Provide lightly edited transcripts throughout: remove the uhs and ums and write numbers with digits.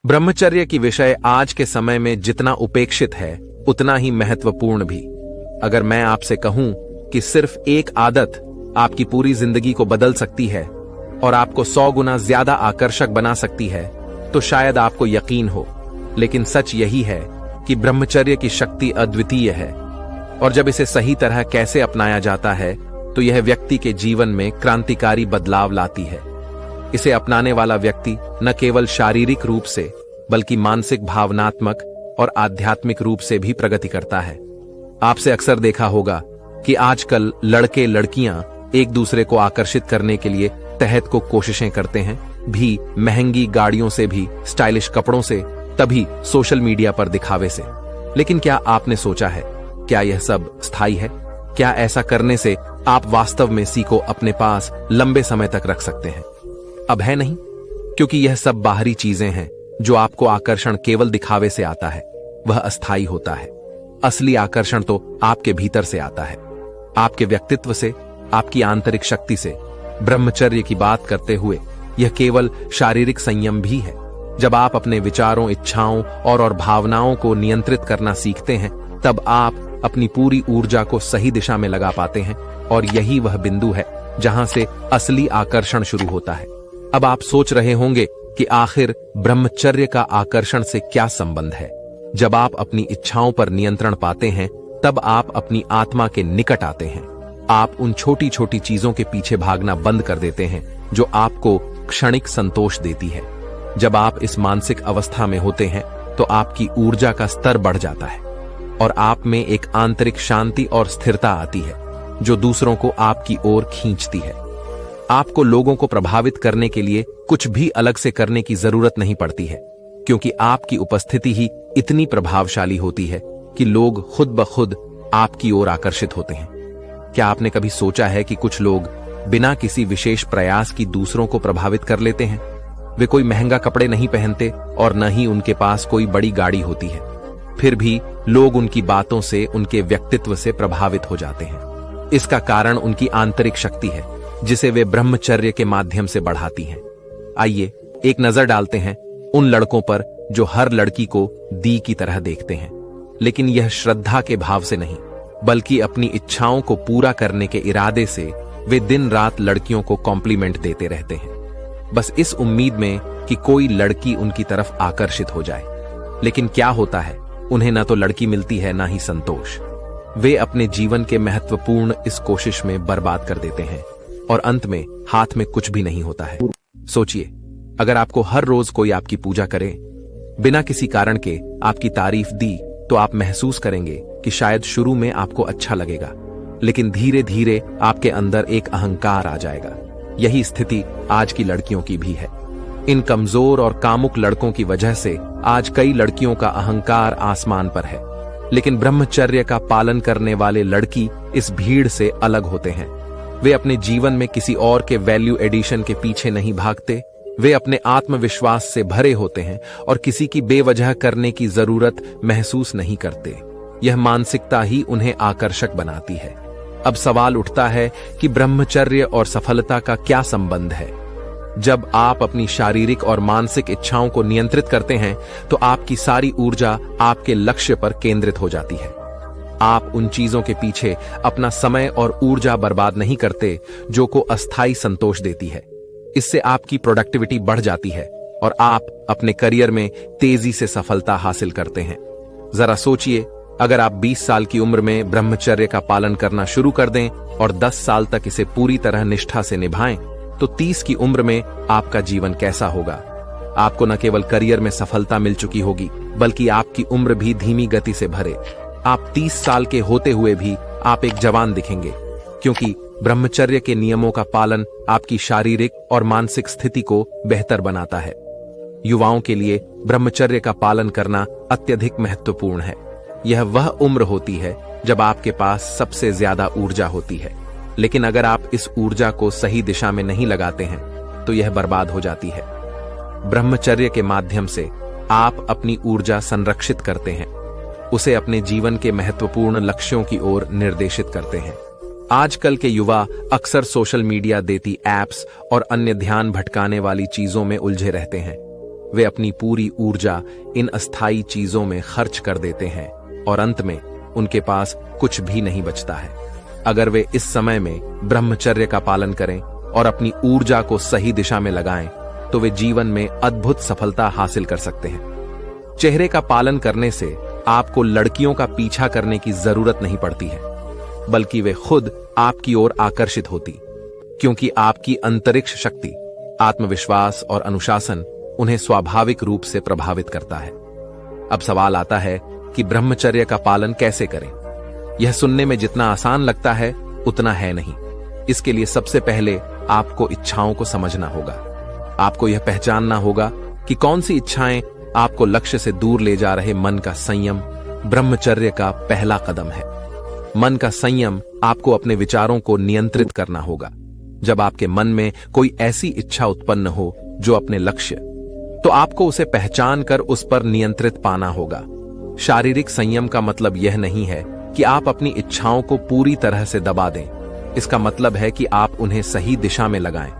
ब्रह्मचर्य की विषय आज के समय में जितना उपेक्षित है उतना ही महत्वपूर्ण भी। अगर मैं आपसे कहूं कि सिर्फ एक आदत आपकी पूरी जिंदगी को बदल सकती है और आपको 100 गुना ज्यादा आकर्षक बना सकती है तो शायद आपको यकीन हो, लेकिन सच यही है कि ब्रह्मचर्य की शक्ति अद्वितीय है और जब इसे सही तरह कैसे अपनाया जाता है तो यह व्यक्ति के जीवन में क्रांतिकारी बदलाव लाती है। इसे अपनाने वाला व्यक्ति न केवल शारीरिक रूप से बल्कि मानसिक, भावनात्मक और आध्यात्मिक रूप से भी प्रगति करता है। आपसे अक्सर देखा होगा कि आजकल लड़के लड़कियां एक दूसरे को आकर्षित करने के लिए तहत को कोशिशें करते हैं, भी महंगी गाड़ियों से, भी स्टाइलिश कपड़ों से, तभी सोशल मीडिया पर दिखावे से। लेकिन क्या आपने सोचा है, क्या यह सब स्थायी है? क्या ऐसा करने से आप वास्तव में इसी को अपने पास लंबे समय तक रख सकते हैं? अब है नहीं, क्योंकि यह सब बाहरी चीजें हैं। जो आपको आकर्षण केवल दिखावे से आता है वह अस्थायी होता है। असली आकर्षण तो आपके भीतर से आता है, आपके व्यक्तित्व से, आपकी आंतरिक शक्ति से। ब्रह्मचर्य की बात करते हुए यह केवल शारीरिक संयम भी है। जब आप अपने विचारों, इच्छाओं और भावनाओं को नियंत्रित करना सीखते हैं तब आप अपनी पूरी ऊर्जा को सही दिशा में लगा पाते हैं और यही वह बिंदु है जहां से असली आकर्षण शुरू होता है। अब आप सोच रहे होंगे कि आखिर ब्रह्मचर्य का आकर्षण से क्या संबंध है? जब आप अपनी इच्छाओं पर नियंत्रण पाते हैं तब आप अपनी आत्मा के निकट आते हैं। आप उन छोटी छोटी चीजों के पीछे भागना बंद कर देते हैं जो आपको क्षणिक संतोष देती है। जब आप इस मानसिक अवस्था में होते हैं तो आपकी ऊर्जा का स्तर बढ़ जाता है और आप में एक आंतरिक शांति और स्थिरता आती है जो दूसरों को आपकी ओर खींचती है। आपको लोगों को प्रभावित करने के लिए कुछ भी अलग से करने की जरूरत नहीं पड़ती है, क्योंकि आपकी उपस्थिति ही इतनी प्रभावशाली होती है कि लोग खुद ब खुद आपकी ओर आकर्षित होते हैं। क्या आपने कभी सोचा है कि कुछ लोग बिना किसी विशेष प्रयास की दूसरों को प्रभावित कर लेते हैं? वे कोई महंगा कपड़े नहीं पहनते और न ही उनके पास कोई बड़ी गाड़ी होती है, फिर भी लोग उनकी बातों से, उनके व्यक्तित्व से प्रभावित हो जाते हैं। इसका कारण उनकी आंतरिक शक्ति है जिसे वे ब्रह्मचर्य के माध्यम से बढ़ाती हैं। आइए एक नजर डालते हैं उन लड़कों पर जो हर लड़की को दी की तरह देखते हैं, लेकिन यह श्रद्धा के भाव से नहीं बल्कि अपनी इच्छाओं को पूरा करने के इरादे से वे दिन रात लड़कियों को कॉम्प्लीमेंट देते रहते हैं, बस इस उम्मीद में कि कोई लड़की उनकी तरफ आकर्षित हो जाए। लेकिन क्या होता है, उन्हें ना तो लड़की मिलती है ना ही संतोष। वे अपने जीवन के महत्वपूर्ण इस कोशिश में बर्बाद कर देते हैं और अंत में हाथ में कुछ भी नहीं होता है। सोचिए, अगर आपको हर रोज कोई आपकी पूजा करे, बिना किसी कारण के आपकी तारीफ दी, तो आप महसूस करेंगे कि शायद शुरू में आपको अच्छा लगेगा, लेकिन धीरे धीरे आपके अंदर एक अहंकार आ जाएगा। यही स्थिति आज की लड़कियों की भी है। इन कमजोर और कामुक लड़कों की वजह से आज कई लड़कियों का अहंकार आसमान पर है, लेकिन ब्रह्मचर्य का पालन करने वाले लड़की इस भीड़ से अलग होते हैं। वे अपने जीवन में किसी और के वैल्यू एडिशन के पीछे नहीं भागते। वे अपने आत्मविश्वास से भरे होते हैं और किसी की बेवजह करने की जरूरत महसूस नहीं करते। यह मानसिकता ही उन्हें आकर्षक बनाती है। अब सवाल उठता है कि ब्रह्मचर्य और सफलता का क्या संबंध है? जब आप अपनी शारीरिक और मानसिक इच्छाओं को नियंत्रित करते हैं तो आपकी सारी ऊर्जा आपके लक्ष्य पर केंद्रित हो जाती है। आप उन चीजों के पीछे अपना समय और ऊर्जा बर्बाद नहीं करते जो को अस्थायी संतोष देती है। इससे आपकी प्रोडक्टिविटी बढ़ जाती है और आप अपने करियर में तेजी से सफलता हासिल करते हैं। जरा सोचिए, अगर आप 20 साल की उम्र में ब्रह्मचर्य का पालन करना शुरू कर दें और 10 साल तक इसे पूरी तरह निष्ठा से निभाएं, तो 30 की उम्र में आपका जीवन कैसा होगा? आपको न केवल करियर में सफलता मिल चुकी होगी, बल्कि आपकी उम्र भी धीमी गति से भरे। आप 30 साल के होते हुए भी आप एक जवान दिखेंगे, क्योंकि ब्रह्मचर्य के नियमों का पालन आपकी शारीरिक और मानसिक स्थिति को बेहतर बनाता है। युवाओं के लिए ब्रह्मचर्य का पालन करना अत्यधिक महत्वपूर्ण है। यह वह उम्र होती है जब आपके पास सबसे ज्यादा ऊर्जा होती है, लेकिन अगर आप इस ऊर्जा को सही दिशा में नहीं लगाते हैं तो यह बर्बाद हो जाती है। ब्रह्मचर्य के माध्यम से आप अपनी ऊर्जा संरक्षित करते हैं, उसे अपने जीवन के महत्वपूर्ण लक्ष्यों की ओर निर्देशित करते हैं। आजकल के युवा अक्सर सोशल मीडिया देती ऐप्स और अन्य ध्यान भटकाने वाली चीजों में उलझे रहते हैं। वे अपनी पूरी ऊर्जा इन अस्थायी चीजों में खर्च कर देते हैं और अंत में उनके पास कुछ भी नहीं बचता है। अगर वे इस समय में ब्रह्मचर्य का पालन करें और अपनी ऊर्जा को सही दिशा में लगाएं, तो वे जीवन में अद्भुत सफलता हासिल कर सकते हैं। चेहरे का पालन करने से आपको लड़कियों का पीछा करने की जरूरत नहीं पड़ती है, बल्कि वे खुद आपकी ओर आकर्षित होती, क्योंकि आपकी अंतरिक्ष शक्ति, आत्मविश्वास और अनुशासन उन्हें स्वाभाविक रूप से प्रभावित करता है। अब सवाल आता है कि ब्रह्मचर्य का पालन कैसे करें। यह सुनने में जितना आसान लगता है उतना है नहीं। इसके लिए सबसे पहले आपको इच्छाओं को समझना होगा। आपको यह पहचानना होगा कि कौन सी इच्छाएं आपको लक्ष्य से दूर ले जा रहे। मन का संयम ब्रह्मचर्य का पहला कदम है। मन का संयम आपको अपने विचारों को नियंत्रित करना होगा। जब आपके मन में कोई ऐसी इच्छा उत्पन्न हो जो अपने लक्ष्य, तो आपको उसे पहचान कर उस पर नियंत्रित पाना होगा। शारीरिक संयम का मतलब यह नहीं है कि आप अपनी इच्छाओं को पूरी तरह से दबा दें। इसका मतलब है कि आप उन्हें सही दिशा में लगाएं।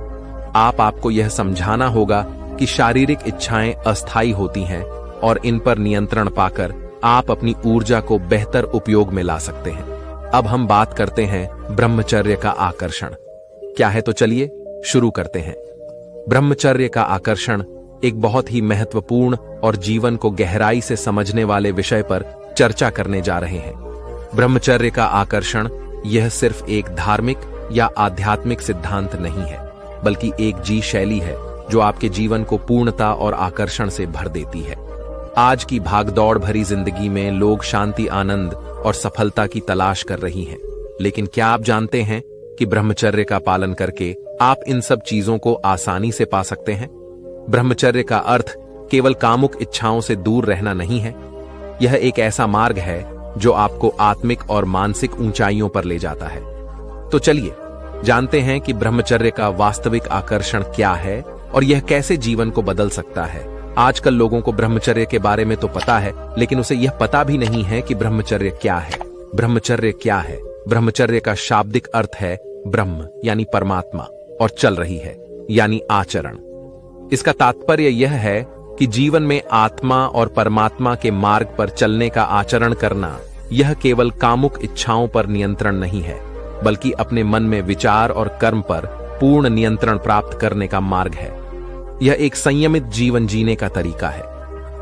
आपको यह समझाना होगा कि शारीरिक इच्छाएं अस्थायी होती हैं और इन पर नियंत्रण पाकर आप अपनी ऊर्जा को बेहतर उपयोग में ला सकते हैं। अब हम बात करते हैं ब्रह्मचर्य का आकर्षण क्या है, तो चलिए शुरू करते हैं। ब्रह्मचर्य का आकर्षण एक बहुत ही महत्वपूर्ण और जीवन को गहराई से समझने वाले विषय पर चर्चा करने जा रहे हैं। ब्रह्मचर्य का आकर्षण यह सिर्फ एक धार्मिक या आध्यात्मिक सिद्धांत नहीं है, बल्कि एक जी शैली है जो आपके जीवन को पूर्णता और आकर्षण से भर देती है। आज की भागदौड़ भरी जिंदगी में लोग शांति, आनंद और सफलता की तलाश कर रही हैं, लेकिन क्या आप जानते हैं कि ब्रह्मचर्य का पालन करके आप इन सब चीजों को आसानी से पा सकते हैं? ब्रह्मचर्य का अर्थ केवल कामुक इच्छाओं से दूर रहना नहीं है। यह एक ऐसा मार्ग है जो आपको आत्मिक और मानसिक ऊंचाइयों पर ले जाता है। तो चलिए जानते हैं कि ब्रह्मचर्य का वास्तविक आकर्षण क्या है और यह कैसे जीवन को बदल सकता है। आजकल लोगों को ब्रह्मचर्य के बारे में तो पता है, लेकिन उसे यह पता भी नहीं है कि ब्रह्मचर्य क्या है। ब्रह्मचर्य क्या है? ब्रह्मचर्य का शाब्दिक अर्थ है ब्रह्म यानी परमात्मा और चल रही है यानी आचरण। इसका तात्पर्य यह है कि जीवन में आत्मा और परमात्मा के मार्ग पर चलने का आचरण करना, यह केवल कामुक इच्छाओं पर नियंत्रण नहीं है, बल्कि अपने मन में विचार और कर्म पर पूर्ण नियंत्रण प्राप्त करने का मार्ग है। यह एक संयमित जीवन जीने का तरीका है,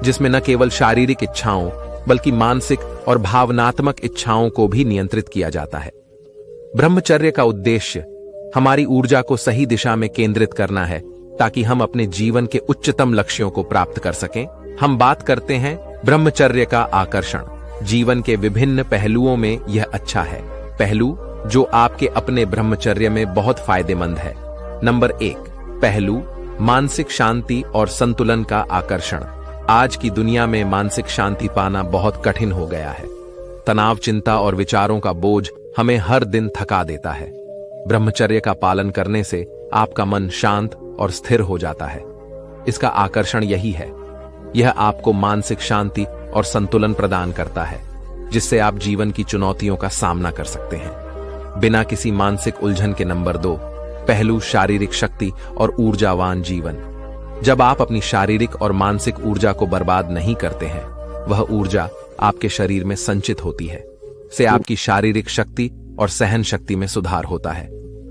जिसमें न केवल शारीरिक इच्छाओं बल्कि मानसिक और भावनात्मक इच्छाओं को भी नियंत्रित किया जाता है। ब्रह्मचर्य का उद्देश्य हमारी ऊर्जा को सही दिशा में केंद्रित करना है, ताकि हम अपने जीवन के उच्चतम लक्ष्यों को प्राप्त कर सकें। हम बात करते हैं ब्रह्मचर्य का आकर्षण। जीवन के विभिन्न पहलुओं में यह अच्छा है। पहलू जो आपके अपने ब्रह्मचर्य में बहुत फायदेमंद है। नंबर 1, पहलू मानसिक शांति और संतुलन का आकर्षण। आज की दुनिया में मानसिक शांति पाना बहुत कठिन हो गया है। तनाव, चिंता और विचारों का बोझ हमें हर दिन थका देता है। ब्रह्मचर्य का पालन करने से आपका मन शांत और स्थिर हो जाता है। इसका आकर्षण यही है। यह आपको मानसिक शांति और संतुलन प्रदान करता है, जिससे आप जीवन की चुनौतियों का सामना कर सकते हैं बिना किसी मानसिक उलझन के। नंबर 2, पहलू शारीरिक शक्ति और ऊर्जावान जीवन। जब आप अपनी शारीरिक और मानसिक ऊर्जा को बर्बाद नहीं करते हैं, वह ऊर्जा आपके शरीर में संचित होती है। से आपकी शारीरिक शक्ति और सहन शक्ति में सुधार होता है।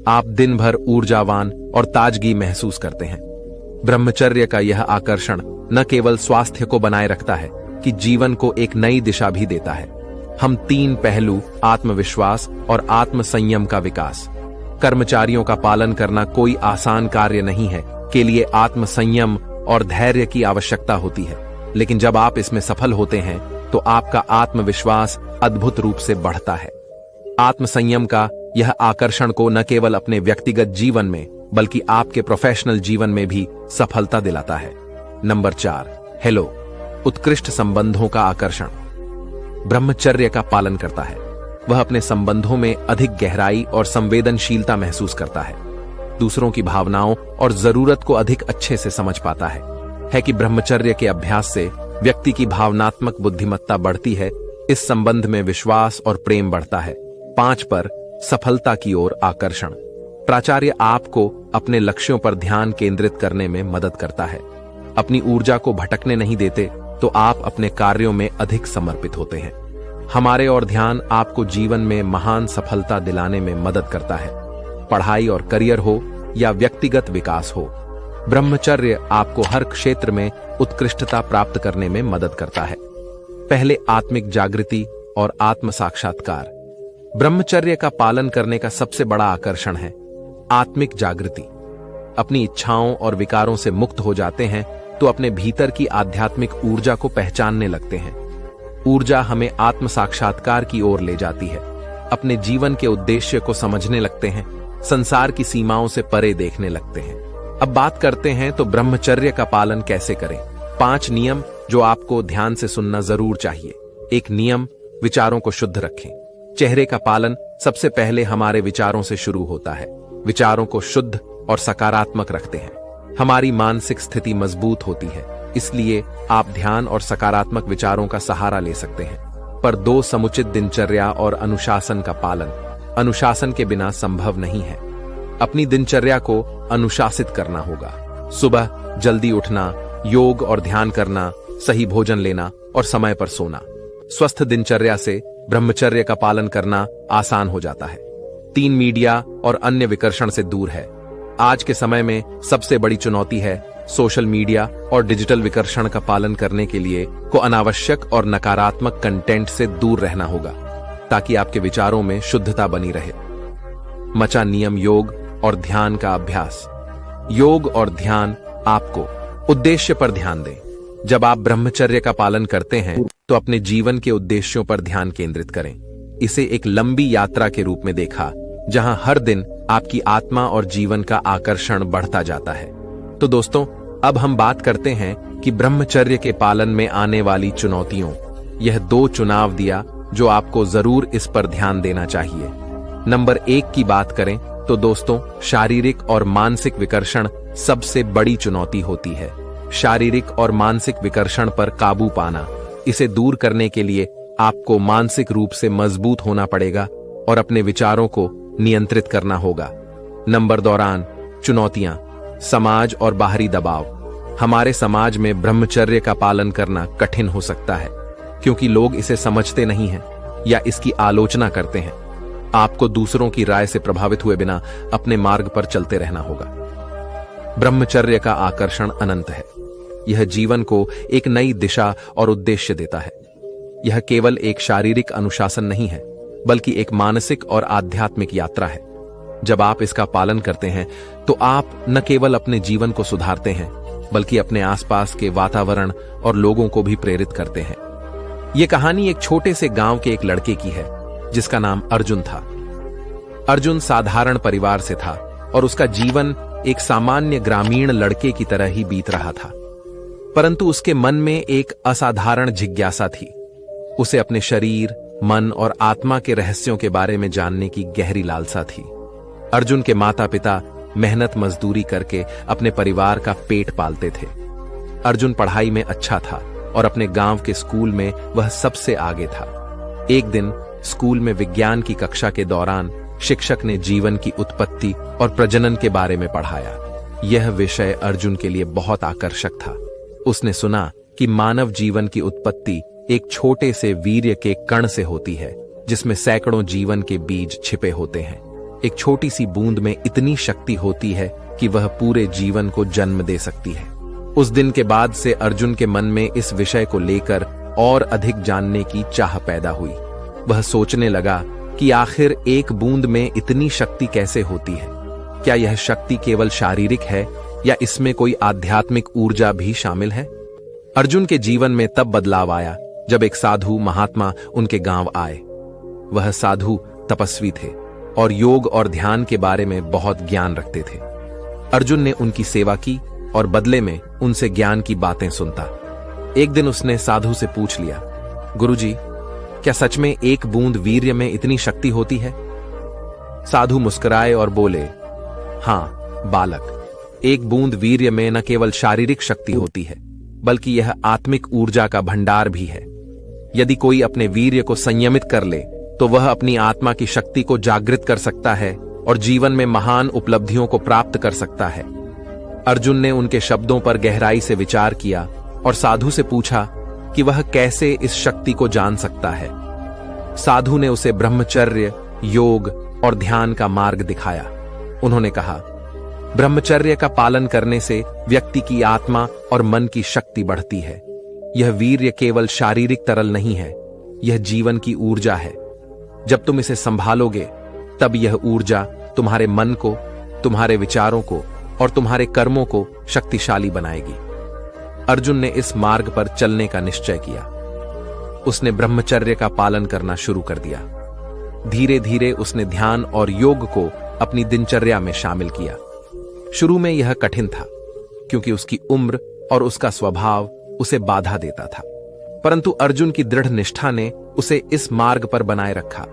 आप दिन भर ऊर्जावान और ताजगी महसूस करते हैं। ब्रह्मचर्य का यह आकर्षण न केवल स्वास्थ्य को बनाए रखता है, कि जीवन को एक नई दिशा भी देता है। हम 3 पहलू, आत्मविश्वास और आत्म संयम का विकास। कर्मचारियों का पालन करना कोई आसान कार्य नहीं है, के लिए आत्म संयम और धैर्य की आवश्यकता होती है। लेकिन जब आप इसमें सफल होते हैं, तो आपका आत्मविश्वास अद्भुत रूप से बढ़ता है। आत्म संयम का यह आकर्षण को न केवल अपने व्यक्तिगत जीवन में, बल्कि आपके प्रोफेशनल जीवन में भी सफलता दिलाता है। नंबर 4, हेलो, उत्कृष्ट संबंधों का आकर्षण। ब्रह्मचर्य का पालन करता है, वह अपने संबंधों में अधिक गहराई और संवेदनशीलता महसूस करता है। दूसरों की भावनाओं और जरूरत को अधिक अच्छे से समझ पाता है कि ब्रह्मचर्य के अभ्यास से व्यक्ति की भावनात्मक बुद्धिमत्ता बढ़ती है। इस संबंध में विश्वास और प्रेम बढ़ता है। 5 पर सफलता की ओर आकर्षण। प्राचार्य आपको अपने लक्ष्यों पर ध्यान केंद्रित करने में मदद करता है। अपनी ऊर्जा को भटकने नहीं देते तो आप अपने कार्यों में अधिक समर्पित होते हैं। हमारे और ध्यान आपको जीवन में महान सफलता दिलाने में मदद करता है, पढ़ाई और करियर हो या व्यक्तिगत विकास हो। ब्रह्मचर्य आपको हर क्षेत्र में उत्कृष्टता प्राप्त करने में मदद करता है। पहले, आत्मिक जागृति और आत्म साक्षात्कार। ब्रह्मचर्य का पालन करने का सबसे बड़ा आकर्षण है आत्मिक जागृति। अपनी इच्छाओं और विकारों से मुक्त हो जाते हैं तो अपने भीतर की आध्यात्मिक ऊर्जा को पहचानने लगते हैं। ऊर्जा हमें आत्म साक्षात्कार की ओर ले जाती है, अपने जीवन के उद्देश्य को समझने लगते हैं, संसार की सीमाओं से परे देखने लगते हैं। अब बात करते हैं तो ब्रह्मचर्य का पालन कैसे करें। 5 नियम जो आपको ध्यान से सुनना जरूर चाहिए। एक नियम, विचारों को शुद्ध रखें। चेहरे का पालन सबसे पहले हमारे विचारों से शुरू होता है। विचारों को शुद्ध और सकारात्मक रखते हैं, हमारी मानसिक स्थिति मजबूत होती है। इसलिए आप ध्यान और सकारात्मक विचारों का सहारा ले सकते हैं। पर 2, समुचित दिनचर्या और अनुशासन का पालन। अनुशासन के बिना संभव नहीं है। अपनी दिनचर्या को अनुशासित करना होगा। सुबह जल्दी उठना, योग और ध्यान करना, सही भोजन लेना और समय पर सोना। स्वस्थ दिनचर्या से ब्रह्मचर्य का पालन करना आसान हो जाता है। 3, मीडिया और अन्य विकर्षण से दूर है। आज के समय में सबसे बड़ी चुनौती है सोशल मीडिया और डिजिटल विकर्षण का पालन करने के लिए को अनावश्यक और नकारात्मक कंटेंट से दूर रहना होगा ताकि आपके विचारों में शुद्धता बनी रहे। मचा नियम, योग और ध्यान का अभ्यास। योग और ध्यान आपको उद्देश्य पर ध्यान दें। जब आप ब्रह्मचर्य का पालन करते हैं तो अपने जीवन के उद्देश्यों पर ध्यान केंद्रित करें। इसे एक लंबी यात्रा के रूप में देखा, जहां हर दिन आपकी आत्मा और जीवन का आकर्षण बढ़ता जाता है। तो दोस्तों, अब हम बात करते हैं कि ब्रह्मचर्य के पालन में आने वाली चुनौतियों। यह 2 चुनाव दिया जो आपको जरूर इस पर ध्यान देना चाहिए। नंबर 1 की बात करें तो दोस्तों, शारीरिक और मानसिक विकर्षण सबसे बड़ी चुनौती होती है। शारीरिक और मानसिक विकर्षण पर काबू पाना। इसे दूर करने के लिए आपको मानसिक रूप से मजबूत होना पड़ेगा और अपने विचारों को नियंत्रित करना होगा। नंबर दौरान चुनौतियां, समाज और बाहरी दबाव। हमारे समाज में ब्रह्मचर्य का पालन करना कठिन हो सकता है क्योंकि लोग इसे समझते नहीं हैं या इसकी आलोचना करते हैं। आपको दूसरों की राय से प्रभावित हुए बिना अपने मार्ग पर चलते रहना होगा। ब्रह्मचर्य का आकर्षण अनंत है। यह जीवन को एक नई दिशा और उद्देश्य देता है। यह केवल एक शारीरिक अनुशासन नहीं है, बल्कि एक मानसिक और आध्यात्मिक यात्रा है। जब आप इसका पालन करते हैं तो आप न केवल अपने जीवन को सुधारते हैं, बल्कि अपने आसपास के वातावरण और लोगों को भी प्रेरित करते हैं। यह कहानी एक छोटे से गांव के एक लड़के की है जिसका नाम अर्जुन था। अर्जुन साधारण परिवार से था और उसका जीवन एक सामान्य ग्रामीण लड़के की तरह ही बीत रहा था। परंतु उसके मन में एक असाधारण जिज्ञासा थी। उसे अपने शरीर, मन और आत्मा के रहस्यों के बारे में जानने की गहरी लालसा थी। अर्जुन के माता पिता मेहनत मजदूरी करके अपने परिवार का पेट पालते थे। अर्जुन पढ़ाई में अच्छा था और अपने गांव के स्कूल में वह सबसे आगे था। एक दिन स्कूल में विज्ञान की कक्षा के दौरान शिक्षक ने जीवन की उत्पत्ति और प्रजनन के बारे में पढ़ाया। यह विषय अर्जुन के लिए बहुत आकर्षक था। उसने सुना कि मानव जीवन की उत्पत्ति एक छोटे से वीर्य के कण से होती है जिसमें सैकड़ों जीवन के बीज छिपे होते हैं। एक छोटी सी बूंद में इतनी शक्ति होती है कि वह पूरे जीवन को जन्म दे सकती है। उस दिन के बाद से अर्जुन के मन में इस विषय को लेकर और अधिक जानने की चाह पैदा हुई। वह सोचने लगा कि आखिर एक बूंद में इतनी शक्ति कैसे होती है। क्या यह शक्ति केवल शारीरिक है या इसमें कोई आध्यात्मिक ऊर्जा भी शामिल है? अर्जुन के जीवन में तब बदलाव आया जब एक साधु महात्मा उनके गांव आए। वह साधु तपस्वी थे और योग और ध्यान के बारे में बहुत ज्ञान रखते थे। अर्जुन ने उनकी सेवा की और बदले में उनसे ज्ञान की बातें सुनता। एक दिन उसने साधु से पूछ लिया, गुरुजी, क्या सच में एक बूंद वीर्य में इतनी शक्ति होती है? साधु मुस्कुराए और बोले, हां बालक, एक बूंद वीर्य में न केवल शारीरिक शक्ति होती है, बल्कि यह आत्मिक ऊर्जा का भंडार भी है। यदि कोई अपने वीर्य को संयमित कर ले तो वह अपनी आत्मा की शक्ति को जागृत कर सकता है और जीवन में महान उपलब्धियों को प्राप्त कर सकता है। अर्जुन ने उनके शब्दों पर गहराई से विचार किया और साधु से पूछा कि वह कैसे इस शक्ति को जान सकता है। साधु ने उसे ब्रह्मचर्य, योग और ध्यान का मार्ग दिखाया। उन्होंने कहा, ब्रह्मचर्य का पालन करने से व्यक्ति की आत्मा और मन की शक्ति बढ़ती है। यह वीर्य केवल शारीरिक तरल नहीं है, यह जीवन की ऊर्जा है। जब तुम इसे संभालोगे तब यह ऊर्जा तुम्हारे मन को, तुम्हारे विचारों को और तुम्हारे कर्मों को शक्तिशाली बनाएगी। अर्जुन ने इस मार्ग पर चलने का निश्चय किया। उसने ब्रह्मचर्य का पालन करना शुरू कर दिया। धीरे धीरे उसने ध्यान और योग को अपनी दिनचर्या में शामिल किया। शुरू में यह कठिन था क्योंकि उसकी उम्र और उसका स्वभाव उसे बाधा देता था, परंतु अर्जुन की दृढ़ निष्ठा ने उसे इस मार्ग पर बनाए रखा।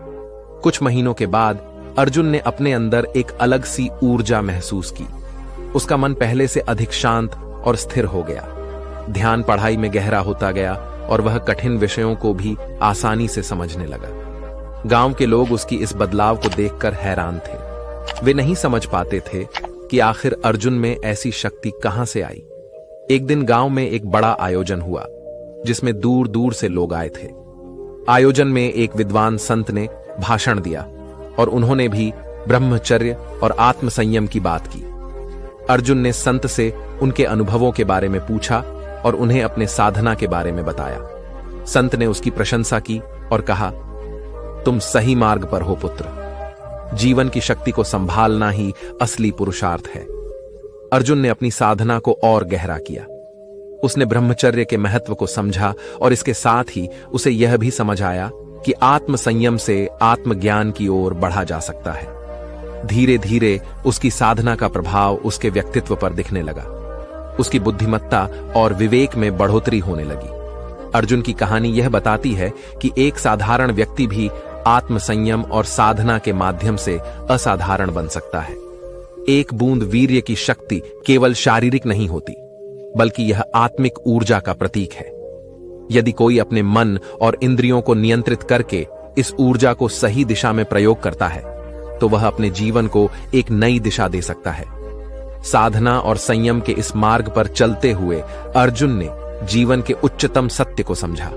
कुछ महीनों के बाद अर्जुन ने अपने अंदर एक अलग सी ऊर्जा महसूस की। उसका मन पहले से अधिक शांत और स्थिर हो गया। ध्यान पढ़ाई में गहरा होता गया और वह कठिन विषयों को भी आसानी से समझने लगा। गांव के लोग उसकी इस बदलाव को देखकर हैरान थे। वे नहीं समझ पाते थे कि आखिर अर्जुन में ऐसी शक्ति कहां से आई। एक दिन गांव में एक बड़ा आयोजन हुआ जिसमें दूर दूर से लोग आए थे। आयोजन में एक विद्वान संत ने भाषण दिया और उन्होंने भी ब्रह्मचर्य और आत्म संयम की बात की। अर्जुन ने संत से उनके अनुभवों के बारे में पूछा और उन्हें अपने साधना के बारे में बताया। संत ने उसकी प्रशंसा की और कहा, तुम सही मार्ग पर हो पुत्र। जीवन की शक्ति को संभालना ही असली पुरुषार्थ है। अर्जुन ने अपनी साधना को और गहरा किया। उसने ब्रह्मचर्य के महत्व को समझा और इसके साथ ही उसे यह भी समझ आया कि आत्म संयम से आत्मज्ञान की ओर बढ़ा जा सकता है। धीरे धीरे उसकी साधना का प्रभाव उसके व्यक्तित्व पर दिखने लगा। उसकी बुद्धिमत्ता और विवेक में बढ़ोतरी होने लगी। अर्जुन की कहानी यह बताती है कि एक साधारण व्यक्ति भी आत्म संयम और साधना के माध्यम से असाधारण बन सकता है। एक बूंद वीर्य की शक्ति केवल शारीरिक नहीं होती, बल्कि यह आत्मिक ऊर्जा का प्रतीक है। यदि कोई अपने मन और इंद्रियों को नियंत्रित करके इस ऊर्जा को सही दिशा में प्रयोग करता है, तो वह अपने जीवन को एक नई दिशा दे सकता है। साधना और संयम के इस मार्ग पर चलते हुए अर्जुन ने जीवन के उच्चतम सत्य को समझा।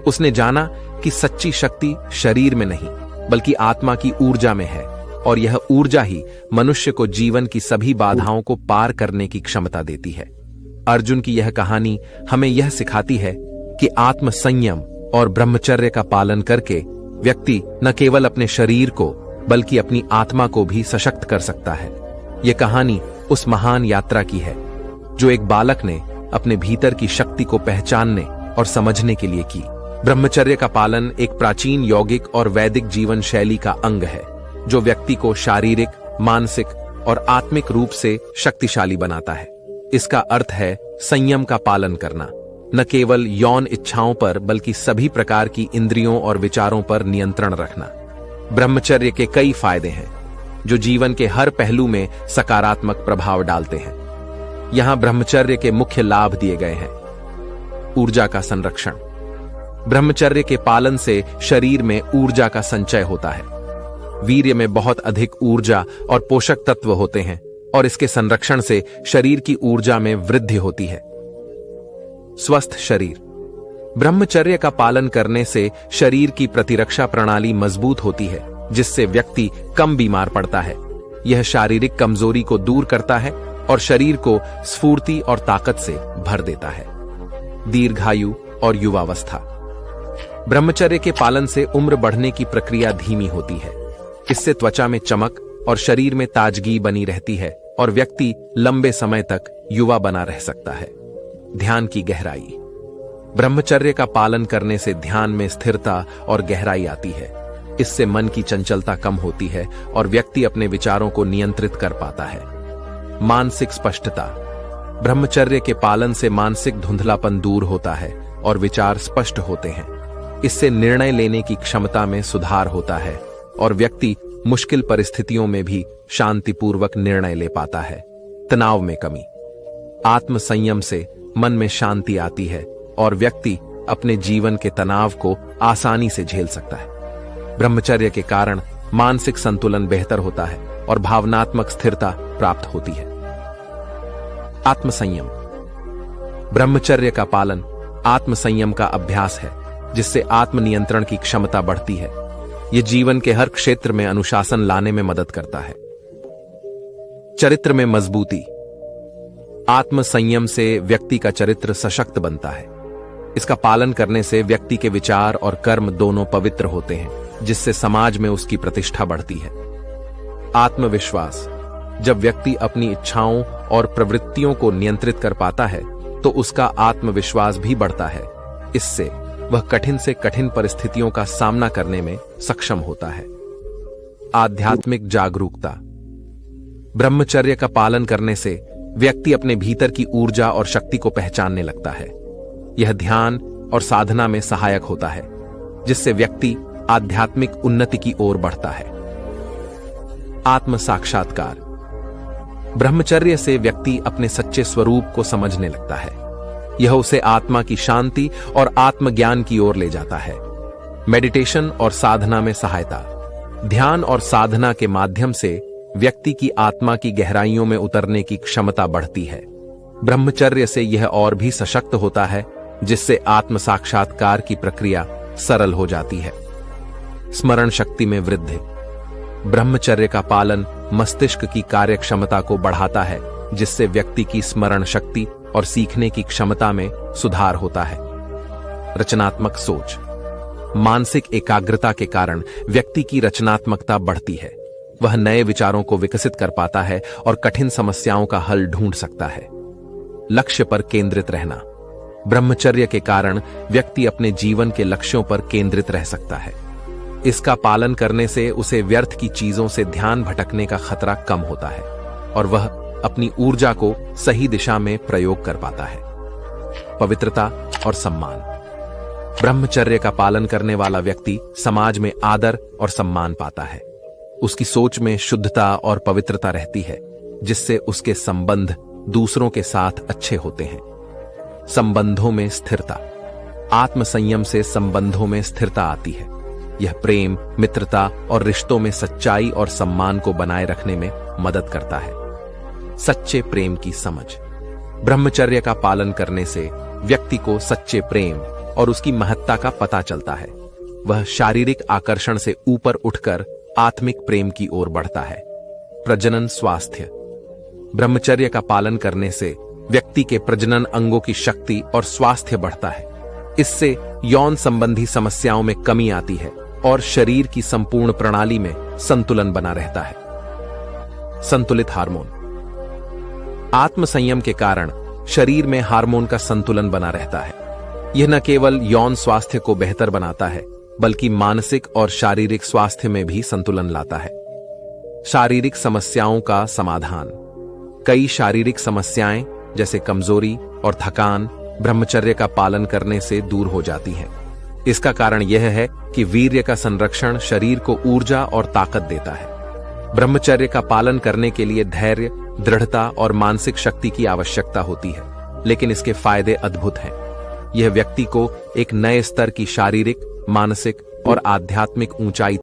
उसने जाना कि सच्ची शक्ति शरीर में नहीं, बल्कि आत्मा की ऊर्जा में है, और यह ऊर्जा ही मनुष्य को जीवन की सभी बाधाओं को पार करने की क्षमता देती है। अर्जुन की यह कहानी हमें यह सिखाती है कि आत्म संयम और ब्रह्मचर्य का पालन करके व्यक्ति न केवल अपने शरीर को बल्कि अपनी आत्मा को भी सशक्त कर सकता है। यह कहानी उस महान यात्रा की है जो एक बालक ने अपने भीतर की शक्ति को पहचानने और समझने के लिए की। ब्रह्मचर्य का पालन एक प्राचीन यौगिक और वैदिक जीवन शैली का अंग है जो व्यक्ति को शारीरिक, मानसिक और आत्मिक रूप से शक्तिशाली बनाता है। इसका अर्थ है संयम का पालन करना, न केवल यौन इच्छाओं पर बल्कि सभी प्रकार की इंद्रियों और विचारों पर नियंत्रण रखना। ब्रह्मचर्य के कई फायदे हैं जो जीवन के हर पहलू में सकारात्मक प्रभाव डालते हैं। यहां ब्रह्मचर्य के मुख्य लाभ दिए गए हैं। ऊर्जा का संरक्षण। ब्रह्मचर्य के पालन से शरीर में ऊर्जा का संचय होता है। वीर्य में बहुत अधिक ऊर्जा और पोषक तत्व होते हैं और इसके संरक्षण से शरीर की ऊर्जा में वृद्धि होती है। स्वस्थ शरीर। ब्रह्मचर्य का पालन करने से शरीर की प्रतिरक्षा प्रणाली मजबूत होती है, जिससे व्यक्ति कम बीमार पड़ता है। यह शारीरिक कमजोरी को दूर करता है और शरीर को स्फूर्ति और ताकत से भर देता है। दीर्घायु और युवावस्था। ब्रह्मचर्य के पालन से उम्र बढ़ने की प्रक्रिया धीमी होती है। इससे त्वचा में चमक और शरीर में ताजगी बनी रहती है और व्यक्ति लंबे समय तक युवा बना रह सकता है। ध्यान की गहराई। ब्रह्मचर्य का पालन करने से ध्यान में स्थिरता और गहराई आती है। इससे मन की चंचलता कम होती है और व्यक्ति अपने विचारों को नियंत्रित कर पाता है। मानसिक स्पष्टता। ब्रह्मचर्य के पालन से मानसिक धुंधलापन दूर होता है और विचार स्पष्ट होते हैं। इससे निर्णय लेने की क्षमता में सुधार होता है और व्यक्ति मुश्किल परिस्थितियों में भी शांतिपूर्वक निर्णय ले पाता है। तनाव में कमी। आत्म संयम से मन में शांति आती है और व्यक्ति अपने जीवन के तनाव को आसानी से झेल सकता है। ब्रह्मचर्य के कारण मानसिक संतुलन बेहतर होता है और भावनात्मक स्थिरता प्राप्त होती है। आत्मसंयम। ब्रह्मचर्य का पालन आत्मसंयम का अभ्यास है, जिससे आत्मनियंत्रण की क्षमता बढ़ती है। यह जीवन के हर क्षेत्र में अनुशासन लाने में मदद करता है। चरित्र में मजबूती। आत्मसंयम से व्यक्ति का चरित्र सशक्त बनता है। इसका पालन करने से व्यक्ति के विचार और कर्म दोनों पवित्र होते हैं, जिससे समाज में उसकी प्रतिष्ठा बढ़ती है। आत्मविश्वास। जब व्यक्ति अपनी इच्छाओं और प्रवृत्तियों को नियंत्रित कर पाता है तो उसका आत्मविश्वास भी बढ़ता है। इससे वह कठिन से कठिन परिस्थितियों का सामना करने में सक्षम होता है। आध्यात्मिक जागरूकता। ब्रह्मचर्य का पालन करने से व्यक्ति अपने भीतर की ऊर्जा और शक्ति को पहचानने लगता है। यह ध्यान और साधना में सहायक होता है, जिससे व्यक्ति आध्यात्मिक उन्नति की ओर बढ़ता है। आत्म साक्षात्कार। ब्रह्मचर्य से व्यक्ति अपने सच्चे स्वरूप को समझने लगता है। यह उसे आत्मा की शांति और आत्मज्ञान की ओर ले जाता है। मेडिटेशन और साधना में सहायता। ध्यान और साधना के माध्यम से व्यक्ति की आत्मा की गहराइयों में उतरने की क्षमता बढ़ती है। ब्रह्मचर्य से यह और भी सशक्त होता है, जिससे आत्म साक्षात्कार की प्रक्रिया सरल हो जाती है। स्मरण शक्ति में वृद्धि। ब्रह्मचर्य का पालन मस्तिष्क की कार्यक्षमता को बढ़ाता है, जिससे व्यक्ति की स्मरण शक्ति और सीखने की क्षमता में सुधार होता है। रचनात्मक सोच। मानसिक एकाग्रता के कारण व्यक्ति की रचनात्मकता बढ़ती है। वह नए विचारों को विकसित कर पाता है और कठिन समस्याओं का हल ढूंढ सकता है। लक्ष्य पर केंद्रित रहना। ब्रह्मचर्य के कारण व्यक्ति अपने जीवन के लक्ष्यों पर केंद्रित रह सकता है। इसका पालन करने से उसे व्यर्थ की चीजों से ध्यान भटकने का खतरा कम होता है और वह अपनी ऊर्जा को सही दिशा में प्रयोग कर पाता है। पवित्रता और सम्मान। ब्रह्मचर्य का पालन करने वाला व्यक्ति समाज में आदर और सम्मान पाता है। उसकी सोच में शुद्धता और पवित्रता रहती है, जिससे उसके संबंध दूसरों के साथ अच्छे होते हैं। संबंधों में स्थिरता। आत्मसंयम से संबंधों में स्थिरता आती है। यह प्रेम, मित्रता और रिश्तों में सच्चाई और सम्मान को बनाए रखने में मदद करता है। सच्चे प्रेम की समझ। ब्रह्मचर्य का पालन करने से व्यक्ति को सच्चे प्रेम और उसकी महत्ता का पता चलता है। वह शारीरिक आकर्षण से ऊपर उठकर आत्मिक प्रेम की ओर बढ़ता है। प्रजनन स्वास्थ्य। ब्रह्मचर्य का पालन करने से व्यक्ति के प्रजनन अंगों की शक्ति और स्वास्थ्य बढ़ता है। इससे यौन संबंधी समस्याओं में कमी आती है और शरीर की संपूर्ण प्रणाली में संतुलन बना रहता है। संतुलित हार्मोन। आत्मसंयम के कारण शरीर में हार्मोन का संतुलन बना रहता है। यह न केवल यौन स्वास्थ्य को बेहतर बनाता है, बल्कि मानसिक और शारीरिक स्वास्थ्य में भी संतुलन लाता है। शारीरिक समस्याओं का समाधान। कई शारीरिक समस्याएं जैसे कमजोरी और थकान ब्रह्मचर्य का पालन करने से दूर हो जाती हैं। इसका कारण यह है कि वीर्य का संरक्षण शरीर को ऊर्जा और ताकत देता है। ब्रह्मचर्य का पालन करने के लिए धैर्य, दृढ़ता और मानसिक शक्ति की आवश्यकता होती है, लेकिन इसके फायदे अद्भुत हैं। यह व्यक्ति को एक नए स्तर की शारीरिक, मानसिक और आध्यात्मिक ऊंचाई